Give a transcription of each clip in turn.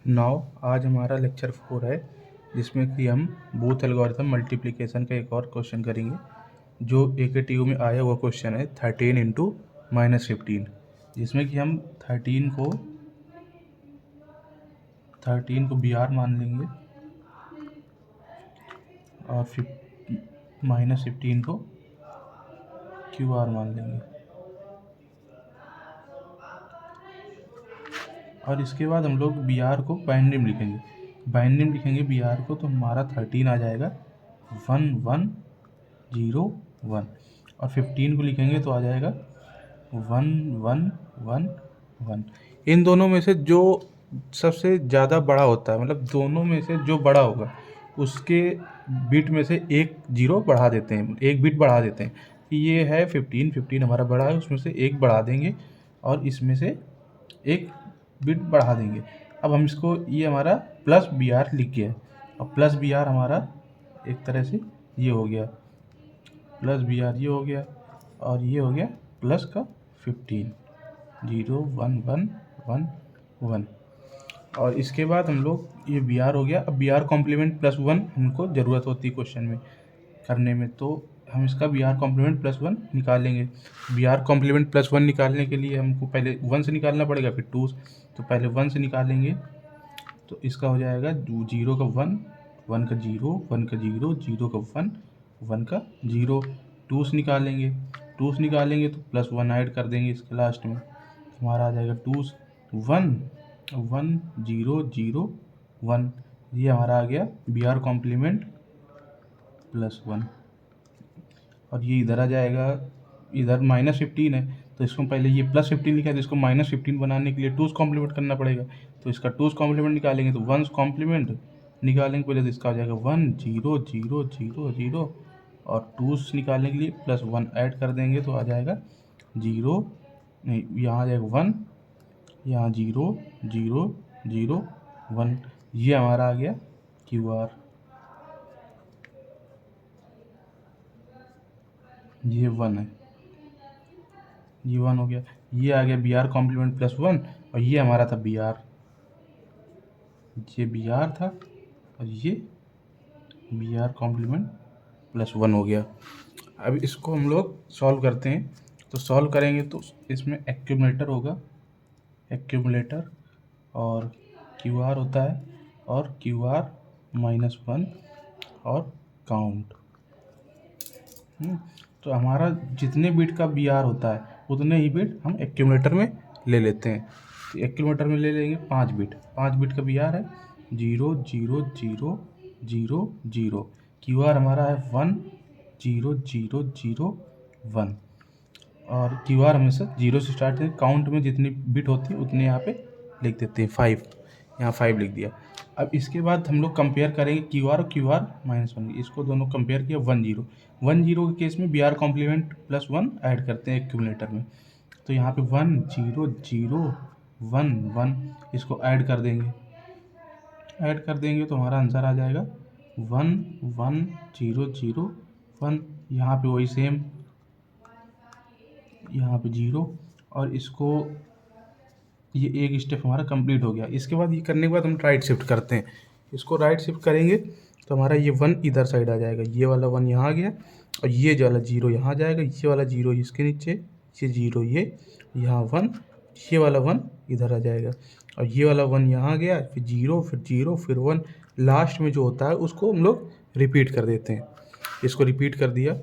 Now आज हमारा lecture 4 है, जिसमें कि हम बूथ एल्गोरिथम मल्टीप्लिकेशन का एक और क्वेश्चन करेंगे। जो AKTU में आया हुआ क्वेश्चन है 13 इंटू -15, जिसमें कि हम 13 को BR मान लेंगे और -15 को QR मान लेंगे। और इसके बाद हम लोग BR को बाइनरी लिखेंगे BR को, तो हमारा 13 आ जाएगा 1101 और 15 को लिखेंगे तो आ जाएगा 1111। इन दोनों में से जो सबसे ज़्यादा बड़ा होता है, मतलब दोनों में से जो बड़ा होगा उसके बिट में से एक जीरो बढ़ा देते हैं, एक बिट बढ़ा देते हैं। ये है 15 हमारा बड़ा है, उसमें से एक बढ़ा देंगे और इसमें से एक बिट बढ़ा देंगे। अब हम इसको, ये हमारा प्लस BR लिख गया है। अब प्लस BR हमारा एक तरह से ये हो गया, प्लस BR ये हो गया और ये हो गया प्लस का 15, 0 1 1 1 1। और इसके बाद हम लोग ये BR हो गया। अब BR कॉम्प्लीमेंट +1 हमको ज़रूरत होती है क्वेश्चन में करने में, तो हम इसका BR कॉम्प्लीमेंट +1 निकालेंगे। BR कॉम्प्लीमेंट +1 निकालने के लिए हमको पहले 1 से निकालना पड़ेगा, फिर 2, तो पहले 1 से निकालेंगे तो इसका हो जाएगा 0 का 1, 1 का 0, 1 का 0, 0 का 1, 1 का 0। 2 से निकालेंगे तो +1 ऐड कर देंगे इसके लास्ट में, हमारा आ जाएगा 2 1 1 0 0 1। ये हमारा आ गया BR कॉम्प्लीमेंट +1। और ये इधर आ जाएगा, इधर -15 है तो इसको पहले ये +15 लिखा है, तो इसको -15 बनाने के लिए 2's कॉम्प्लीमेंट करना पड़ेगा। तो इसका 2's कॉम्प्लीमेंट निकालेंगे तो 1's कॉम्प्लीमेंट निकालेंगे पहले, तो इसका हो जाएगा 1 0 0 0 0 और 2's निकालने के लिए +1 ऐड कर देंगे तो आ जाएगा 0, नहीं यहाँ आ जाएगा 1, यहाँ 0 0 0 1। ये हमारा आ गया QR। ये 1 है, ये 1 हो गया। ये आ गया BR कॉम्प्लीमेंट +1 और ये हमारा था BR, ये BR था और ये BR कॉम्प्लीमेंट +1 हो गया। अब इसको हम लोग सॉल्व करते हैं, तो सॉल्व करेंगे तो इसमें एक्यूमुलेटर होगा, एक्यूमुलेटर और QR होता है और QR -1 और काउंट। तो हमारा जितने बिट का BR होता है उतने ही बिट हम एक्यूमुलेटर में ले लेते हैं। तो एक्यूमुलेटर में ले लेंगे 5 बिट का BR है 0 0 0 0 0। QR हमारा है 1 0 0 0 1 और QR हमेशा 0 से स्टार्ट है। काउंट में जितनी बिट होती है उतने यहाँ पे लिख देते हैं, 5, यहाँ 5 लिख दिया। अब इसके बाद हम लोग कंपेयर करेंगे QR और QR -1, इसको दोनों कंपेयर किया 1 0 1 0 के केस में BR कॉम्प्लीमेंट +1 ऐड करते हैं एक्यूमुलेटर में, तो यहाँ पे 1 0 0 1 1 इसको ऐड कर देंगे तो हमारा आंसर आ जाएगा 1 1 0 0 1। यहाँ पे वही सेम, यहाँ पे 0 और इसको, ये एक स्टेप हमारा कंप्लीट हो गया। इसके बाद ये करने के बाद हम राइट शिफ्ट करते हैं, इसको राइट शिफ्ट करेंगे तो हमारा ये 1 इधर साइड आ जाएगा, ये वाला 1 यहाँ आ गया और ये वाला 0 यहाँ आ जाएगा, ये वाला 0 इसके नीचे, ये 0 ये यहाँ 1, ये वाला 1 इधर आ जाएगा और ये वाला 1 यहाँ आ गया, फिर 0 फिर 0 फिर 1। लास्ट में जो होता है उसको हम लोग रिपीट कर देते हैं, इसको रिपीट कर दिया।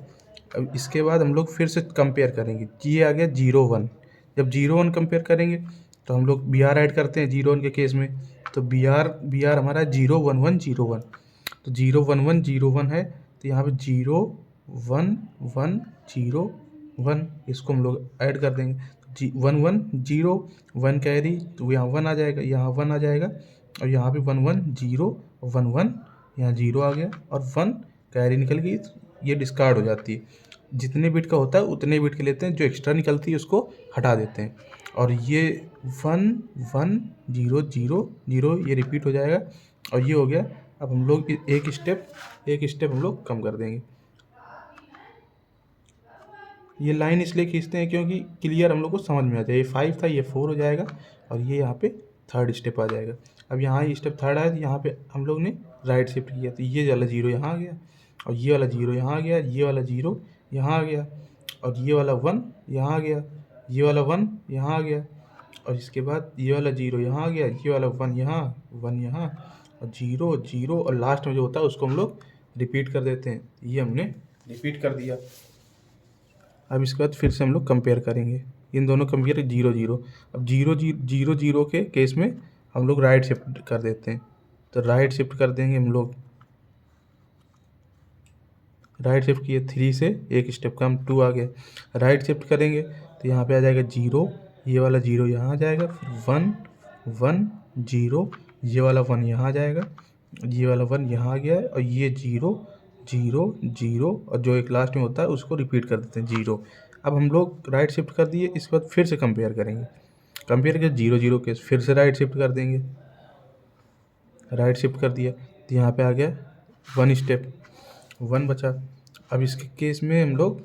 अब इसके बाद हम लोग फिर से कंपेयर करेंगे, ये आ गया 0 1। जब 0 1 कंपेयर करेंगे तो हम लोग BR ऐड करते हैं 0 1 के केस में, तो BR हमारा 0 1 1 0 1, तो 0 1 1 0 1 है, तो यहाँ पे 0 1 1 0 1 इसको हम लोग ऐड कर देंगे। 1 1 0 1 कैरी, तो यहाँ 1 आ जाएगा, यहाँ 1 आ जाएगा और यहाँ पे 1 1 0 1 1, यहाँ 0 आ गया और 1 कैरी निकल गई, ये डिस्कार्ड हो जाती है। जितने बिट का होता है उतने बिट के लेते हैं, जो एक्स्ट्रा निकलती है उसको हटा देते हैं। और ये 1 1 0 0 0 ये रिपीट हो जाएगा और ये हो गया। अब हम लोग एक स्टेप हम लोग कम कर देंगे। ये लाइन इसलिए खींचते हैं क्योंकि क्लियर हम लोग को समझ में आ जाए, ये 5 था ये 4 हो जाएगा और ये यहाँ पे थर्ड स्टेप आ जाएगा। अब यहाँ ये स्टेप थर्ड आया तो यहाँ पे हम लोग ने राइट शिफ्ट किया, तो ये वाला जीरो यहाँ आ गया और ये वाला जीरो यहाँ आ गया, ये वाला जीरो यहाँ आ गया और ये वाला 1 यहाँ आ गया, ये वाला 1 यहाँ आ गया और इसके बाद ये वाला जीरो यहाँ आ गया, ये वाला 1 यहाँ, 1 यहाँ और जीरो जीरो और लास्ट में जो होता है उसको हम लोग रिपीट कर देते हैं। ये हमने रिपीट कर दिया। अब इसके बाद फिर से हम लोग कंपेयर करेंगे, इन दोनों कंपेयर जीरो जीरो। अब जीरो जीरो जीरो के केस में हम लोग राइट शिफ्ट कर देते हैं, तो राइट शिफ्ट कर देंगे हम लोग। राइट शिफ्ट किए 3 से एक स्टेप का हम 2 आ गए, राइट शिफ्ट करेंगे तो यहाँ पे आ जाएगा जीरो, ये वाला जीरो यहाँ आ जाएगा, फिर 1 1 जीरो, ये वाला 1 यहाँ आ जाएगा, ये वाला 1 यहाँ आ गया है और ये जीरो जीरो जीरो और जो एक लास्ट में होता है उसको रिपीट कर देते हैं जीरो। अब हम लोग राइट शिफ्ट कर दिए, इसके बाद फिर से कंपेयर करेंगे, कंपेयर कर जीरो जीरो के फिर से राइट शिफ्ट कर देंगे, राइट शिफ्ट कर दिया तो यहाँ पे आ गया 1 स्टेप, 1 बचा। अब इसके केस में हम लोग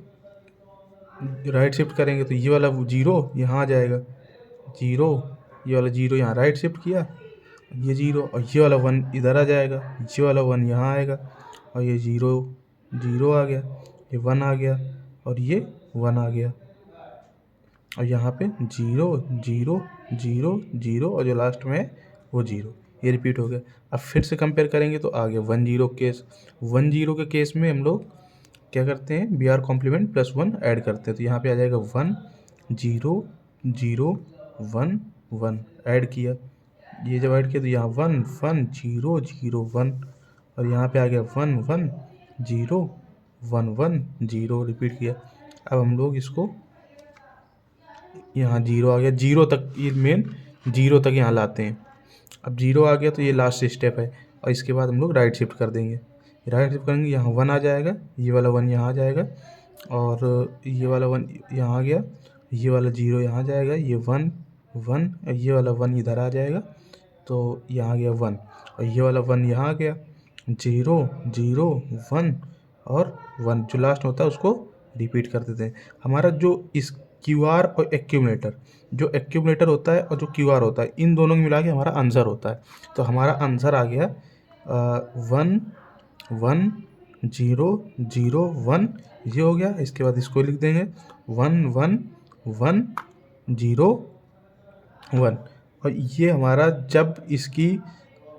राइट शिफ्ट करेंगे तो ये वाला जीरो यहाँ आ जाएगा, जीरो, ये वाला जीरो यहाँ राइट शिफ्ट किया, ये जीरो और ये वाला 1 इधर आ जाएगा, ये वाला 1 यहाँ आएगा और ये जीरो जीरो आ गया, ये 1 आ गया और ये 1 आ गया और यहाँ पे जीरो जीरो जीरो जीरो और जो लास्ट में है वो जीरो, ये रिपीट हो गया। अब फिर से कंपेयर करेंगे तो आ गया 1 0 केस, 1 0 के केस में हम लोग क्या करते हैं, B R complement plus 1 add करते हैं, तो यहाँ पे आ जाएगा 1 0 0 1 1 ऐड किया, ये जब ऐड किया तो यहाँ 1 1 0 0 1 और यहाँ पे आ गया 1 1 0 1 1 0 रिपीट किया। अब हम लोग इसको यहाँ जीरो आ गया, जीरो तक, ये मेन जीरो तक यहाँ लाते हैं। अब जीरो आ गया तो ये लास्ट स्टेप है और इसके बाद हम लोग राइट शिफ्ट कर देंगे, राइट शिफ्ट करेंगे, यहाँ 1 आ जाएगा, ये वाला 1 यहाँ आ जाएगा और ये वाला 1 यहाँ आ गया, ये वाला जीरो यहाँ आ जाएगा, ये 1 1 और ये वाला 1 इधर आ जाएगा, तो यहाँ आ गया 1 और ये वाला 1 यहाँ आ गया, जीरो जीरो 1 और 1 जो लास्ट होता है उसको रिपीट कर देते हैं। हमारा जो इस QR और एक्यूमुलेटर, जो एक्यूमुलेटर होता है और जो QR होता है, इन दोनों को मिला के हमारा आंसर होता है। तो हमारा आंसर आ गया 1 1 0 0 1, ये हो गया। इसके बाद इसको लिख देंगे 1 1 1 0 1 और ये हमारा जब इसकी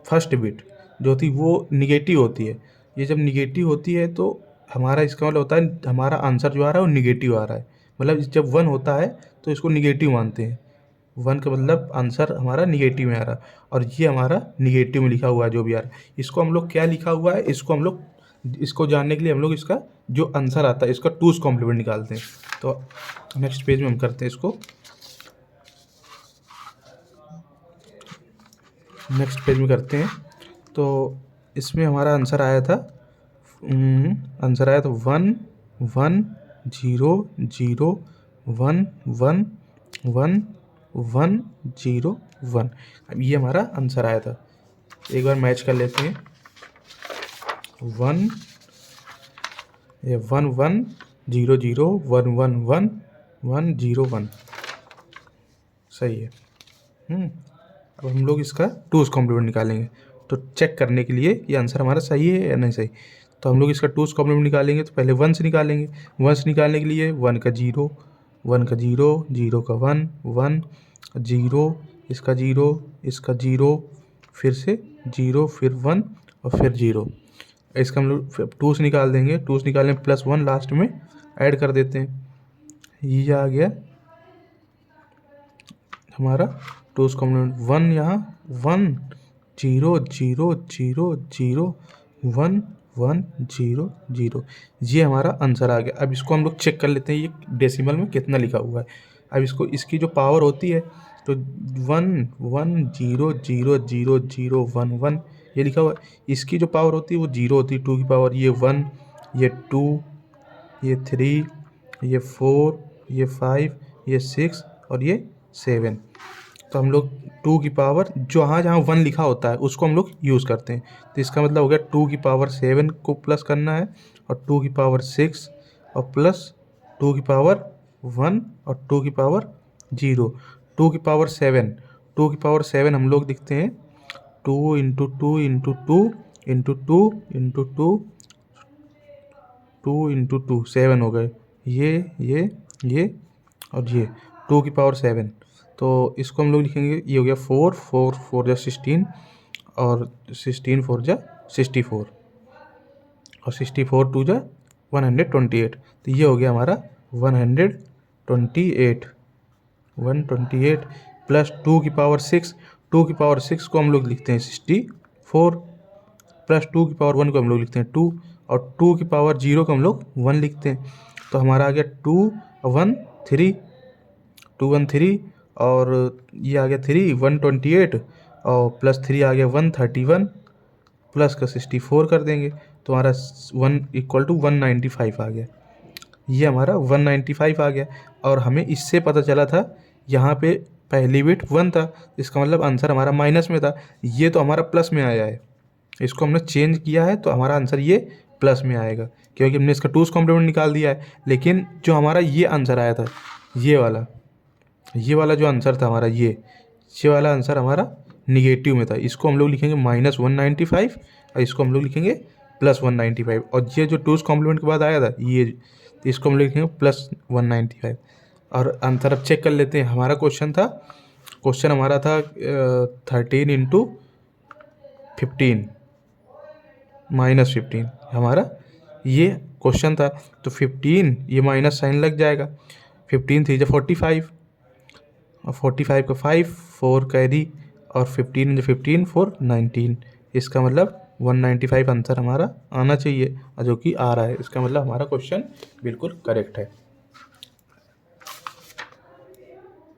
फर्स्ट बिट जो थी वो निगेटिव होती है, ये जब निगेटिव होती है तो हमारा इसका मतलब होता है हमारा आंसर जो आ रहा है वो निगेटिव आ रहा है, मतलब जब 1 होता है तो इसको निगेटिव मानते हैं, 1 का मतलब आंसर हमारा निगेटिव में आ रहा है और ये हमारा निगेटिव में लिखा हुआ है जो भी आ रहा है। इसको हम लोग क्या लिखा हुआ है, इसको हम लोग, इसको जानने के लिए हम लोग इसका जो आंसर आता है इसका 2's कॉम्प्लीमेंट निकालते हैं। तो नेक्स्ट पेज में हम करते हैं इसको, नेक्स्ट पेज में करते हैं। तो इसमें हमारा आंसर आया था, आंसर आया था 1 1 0 0 1 1 1 1 0 1। अब ये हमारा आंसर आया था, एक बार मैच कर लेते हैं। 1 ये 1 1 0 0 1 1 1 1 0 1 सही है। अब हम लोग इसका 2's कॉम्प्लीमेंट निकालेंगे, तो चेक करने के लिए ये आंसर हमारा सही है या नहीं सही, तो हम लोग इसका 2's कॉम्प्लीमेंट निकालेंगे। तो पहले 1 से निकालेंगे, 1 से निकालने के लिए 1 का 0 1 का 0 0 का 1 1 0 इसका 0 इसका 0 फिर से 0 फिर 1 और फिर 0। इसका हम लोग 2 से निकाल देंगे, 2 से निकालने प्लस 1 लास्ट में ऐड कर देते हैं, ये आ गया हमारा 2's कॉम्प्लीमेंट। 1 यहाँ 1 0 0 0 0 1 1 0 0, ये हमारा आंसर आ गया। अब इसको हम लोग चेक कर लेते हैं ये डेसिमल में कितना लिखा हुआ है। अब इसको, इसकी जो पावर होती है तो 1 1 0 0 0 0 1 1 ये लिखा हुआ है, इसकी जो पावर होती है वो 0 होती है, 2 की पावर, ये 1 ये 2 ये 3 ये 4 ये 5 ये 6 और ये 7। तो हम लोग 2 की पावर जहाँ जहाँ 1 लिखा होता है उसको हम लोग यूज़ करते हैं, तो इसका मतलब हो गया 2 की पावर 7 को प्लस करना है और 2 की पावर 6 और प्लस 2 की पावर 1 और 2 की पावर 0, 2 की पावर 7, 2 की पावर 7 हम लोग लिखते हैं 2 into 2 into 2 into 2 into 2 2 into 2 7 हो गए, ये और ये 2 की पावर 7। तो इसको हम लोग लिखेंगे, ये हो गया 4 4 4 जा 16 और 16 4 जा 64 और 64 2 जा 128। तो ये हो गया हमारा 128 प्लस 2 की पावर 6। 2 की पावर 6 को हम लोग लिखते हैं 64 प्लस 2 की पावर 1 को हम लोग लिखते हैं 2 और 2 की पावर 0 को हम लोग 1 लिखते हैं। तो हमारा आ गया 2 1 3 2 1 3 और ये आ गया 3 128 और प्लस 3 आ गया 131 प्लस का 64 कर देंगे तो हमारा 1 इक्वल टू 195 आ गया। ये हमारा 195 आ गया और हमें इससे पता चला था यहाँ पे पहली बिट 1 था, इसका मतलब आंसर हमारा माइनस में था। ये तो हमारा प्लस में आया है, इसको हमने चेंज किया है तो हमारा आंसर ये प्लस में आएगा क्योंकि हमने इसका 2's कॉम्प्लीमेंट निकाल दिया है। लेकिन जो हमारा ये आंसर आया था, ये वाला जो आंसर था हमारा, ये वाला आंसर हमारा निगेटिव में था। इसको हम लोग लिखेंगे -195 और इसको हम लोग लिखेंगे +195 और ये जो 2's कॉम्प्लीमेंट के बाद आया था ये, तो इसको हम लोग लिखेंगे +195। और आंसर अब चेक कर लेते हैं। हमारा क्वेश्चन हमारा था 13 इंटू 15 -15 हमारा ये क्वेश्चन था। तो 15 ये माइनस साइन लग जाएगा, 15 3 जा 45 और 45 का 5 4 कैरी और 15 15 4 19। इसका मतलब 195 आंसर हमारा आना चाहिए और जो कि आ रहा है। इसका मतलब हमारा क्वेश्चन बिल्कुल करेक्ट है।